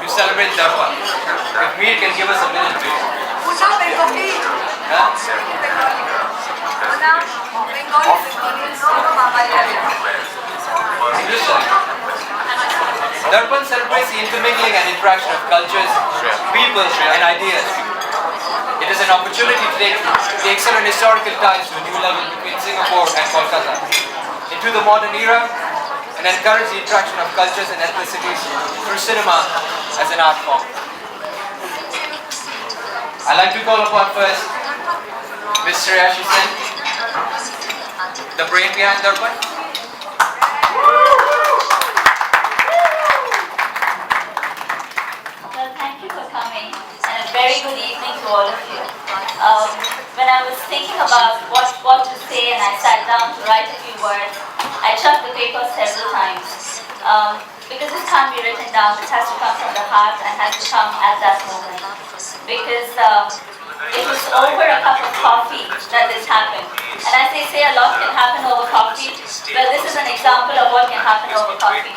celebrate Darpan. If Mir can give us a minute, please. Bengali. Huh? English. Darpan celebrates the intermingling and interaction of cultures, people, and ideas. It is an opportunity to take the excellent historical ties to a new level between Singapore and Kolkata into the modern era and encourage the interaction of cultures and ethnicities through cinema as an art form. I'd like to call upon first Mr. Yashi Sen, the brain behind Darpan. Well, thank you for coming, and a very good evening to all of you. When I was thinking about what to say and I sat down to write a few words, I checked the paper several times. Because this can't be written down, this has to come from the heart and has to come at that moment. Because it was over a cup of coffee that this happened. And as they say, a lot can happen over coffee. Well, this is an example of what can happen over coffee.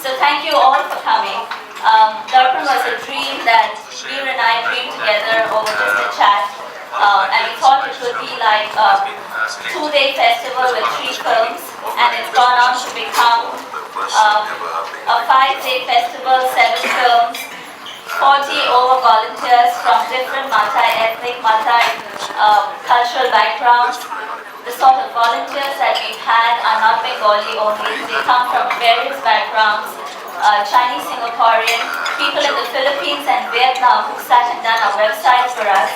So thank you all for coming. Darpan was a dream that Veer and I dreamed together over just a chat. And we thought it would be like a 2-day festival with 3 films. And it's gone on to become a 5-day festival, 7 films, 40 over volunteers from different multi-ethnic, multi-cultural backgrounds. The sort of volunteers that we've had are not Bengali only. They come from various backgrounds, Chinese, Singaporean, people in the Philippines and Vietnam who sat and done our website for us.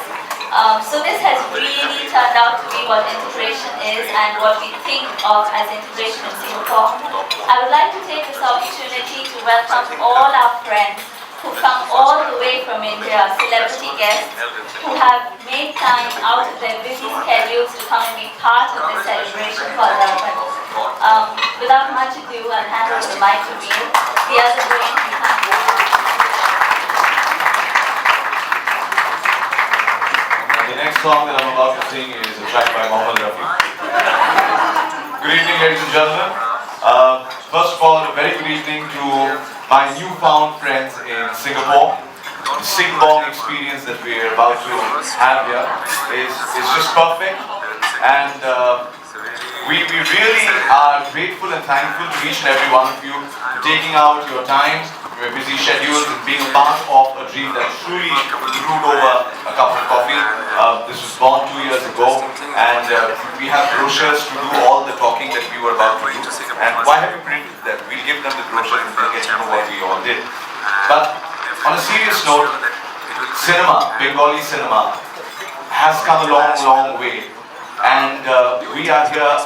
So this has really turned out to be what integration is and what we think of as integration in Singapore. I would like to take this opportunity to welcome all our friends who come all the way from India, celebrity guests who have made time out of their busy schedules to come and be part of this celebration called Darpan. Without much ado, I'll hand over the mic to Veer, the other brain behind you. The next song that I'm about to sing is a track by Mohammed Rafi. Good evening, ladies and gentlemen. First of all, a very good evening to my newfound friends in Singapore. The Singbong experience that we're about to have here is just perfect, and we really are grateful and thankful to each and every one of you for taking out your time, your busy schedules, and being a part of a dream that truly brewed over a cup of coffee. This was born 2 years ago, and we have brochures to do all the talking that we were about to do. And why have we printed them? We'll give them the brochures and they'll get to know what we all did. But on a serious note, cinema, Bengali cinema, has come a long, long way. And we are here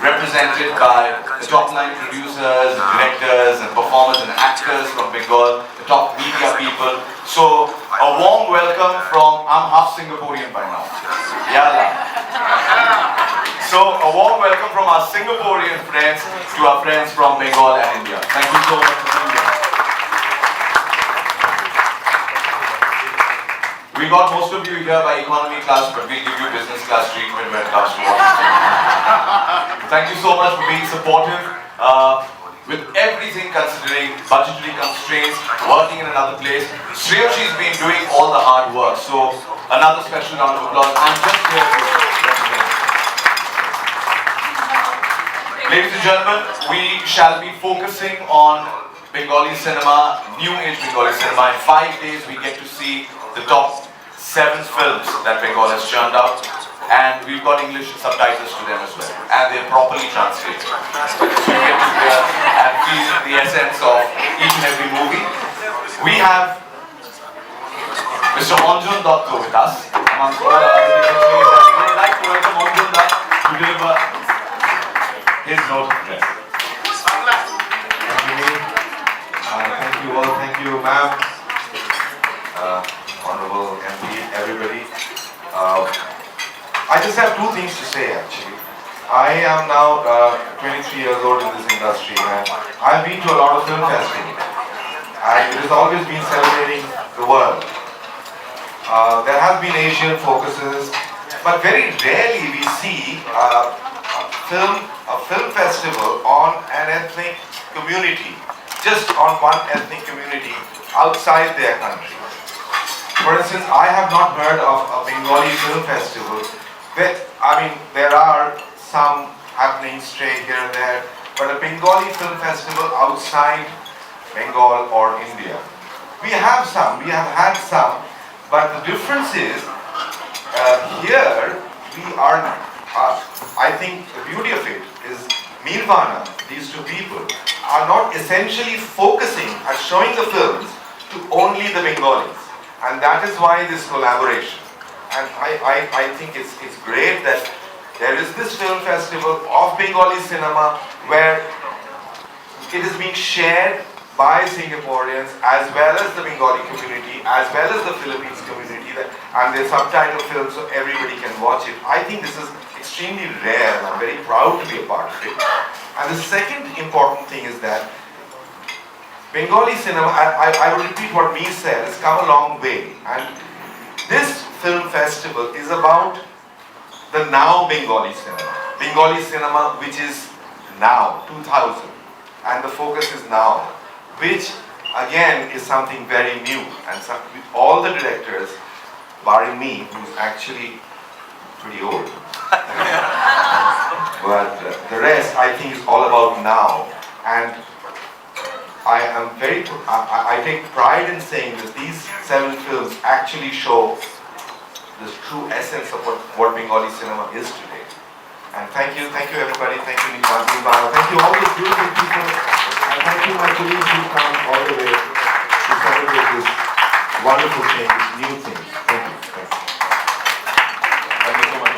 represented by the top 9 producers, and directors, and performers and actors from Bengal, the top media people. So a warm welcome from, I'm half Singaporean by now. Yalla. So a warm welcome from our Singaporean friends to our friends from Bengal and India. Thank you so much for being here. We got most of you here by economy class, but we'll give you business class treatment when it comes to watching. Thank you so much for being supportive. With everything considering budgetary constraints, working in another place, Shreya's been doing all the hard work. So another special round of applause. I'm just here to represent. Ladies and gentlemen, we shall be focusing on Bengali cinema, new age Bengali cinema. In 5 days we get to see the top 7 films that Bengal has churned out, and we've got English subtitles to them as well, and they're properly translated. So you get to hear and feel the essence of each and every movie. We have Mr. Anjan Datta with us, amongst all our dignitaries, and we would like to welcome Anjan Datta to deliver his note of address. Thank you all, thank you ma'am, honorable MD, everybody. I just have 2 things to say actually. I am now 23 years old in this industry, and I've been to a lot of film festivals, and it has always been celebrating the world. There have been Asian focuses, but very rarely we see a film festival on an ethnic community. just on one ethnic community outside their country. For instance, I have not heard of a Bengali film festival. There are some happening straight here and there, but a Bengali film festival outside Bengal or India. We have had some, but the difference is here we are, I think the beauty of it is Meervana, these two people, are not essentially focusing at showing the films to only the Bengalis. And that is why this collaboration. And I think it's great that there is this film festival of Bengali cinema where it is being shared by Singaporeans as well as the Bengali community, as well as the Philippines community, and they subtitle films so everybody can watch it. I think this is extremely rare and I'm very proud to be a part of it. And the second important thing is that Bengali cinema, I will repeat what Mir said, has come a long way. And this film festival is about the now Bengali cinema. Bengali cinema which is now, 2000. And the focus is now, which again is something very new. And all the directors, barring me, who's actually pretty old. But the rest, I think, is all about now. And I take pride in saying that these 7 films actually show the true essence of what Bengali cinema is today. And thank you everybody, thank you Nirvana, thank you all the beautiful people, and thank you my colleagues who come all the way to celebrate this wonderful thing, this new thing. Thank you. Thank you so much,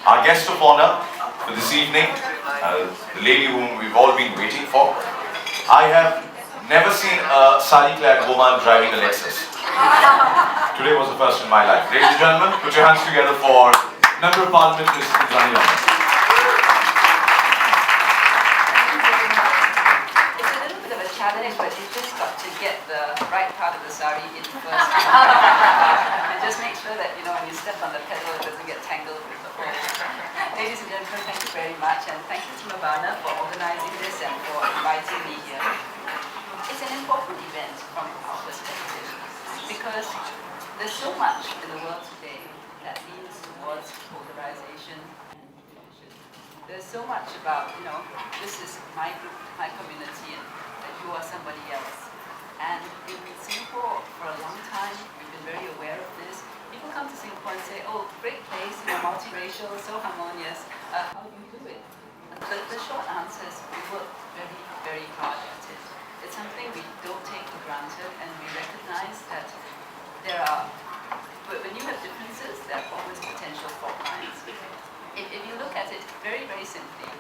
our guest of honor for this evening, the lady whom we've all been waiting for. I have never seen a sari-clad woman driving a Lexus. Today was the first in my life. Ladies and gentlemen, put your hands together for Member of Parliament, Ms. Bengali. It's a little bit of a challenge, but you've just got to get the right part of the sari in first. And just make sure that, when you step on the pedal, it doesn't get tangled with the whole. Ladies and gentlemen, thank you very much, and thank you to Mavana for organizing this and for inviting me here. It's an important event from our perspective because there's so much in the world today that leans towards polarization and division. There's so much about, this is my group, my community, and that you are somebody else. And in Singapore, for a long time, we've been very aware of this. People come to Singapore and say, oh, great place, multiracial, so harmonious. How do you do it? And the short answer is we work very, very hard at it. It's something we don't take for granted, and we recognize that when you have differences, there are always potential fault lines. If you look at it very, very simply,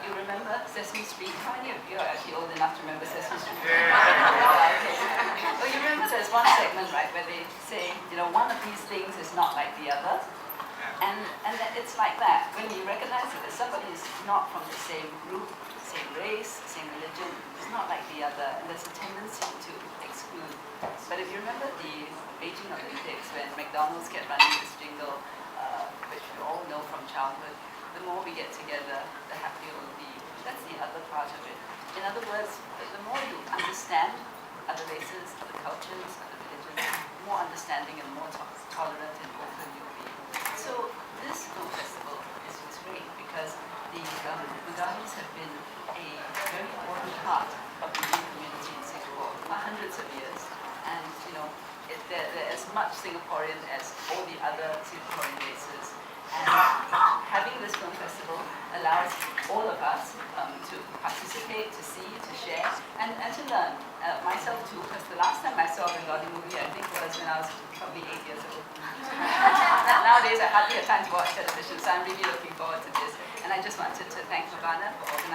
you remember Sesame Street? How many of you are actually old enough to remember Sesame Street? Okay. Well, you remember there's one segment, right, where they say, one of these things is not like the other. And it's like that. When you recognize that somebody is not from the same group, same race, same religion, it's not like the other, and there's a tendency to exclude. But if you remember the Beijing Olympics, when McDonald's kept running this jingle, which we all know from childhood, the more we get together, the happier we'll be. That's the other part of it. In other words, the more you understand other races, other cultures, other religions, the more understanding and more tolerant and open you'll be. So this film festival is great because the Bengalis have been a very important part of the Indian community in Singapore for hundreds of years. And they're as much Singaporean as all the other Singaporean races. And having this film festival allows all of us to participate, to see, to share, and to learn. Myself too, because the last time I saw a Bengali movie, I think was when I was probably 8 years old. Nowadays I hardly have time to watch television, so I'm really looking forward to this. And I just wanted to thank Mavana for organizing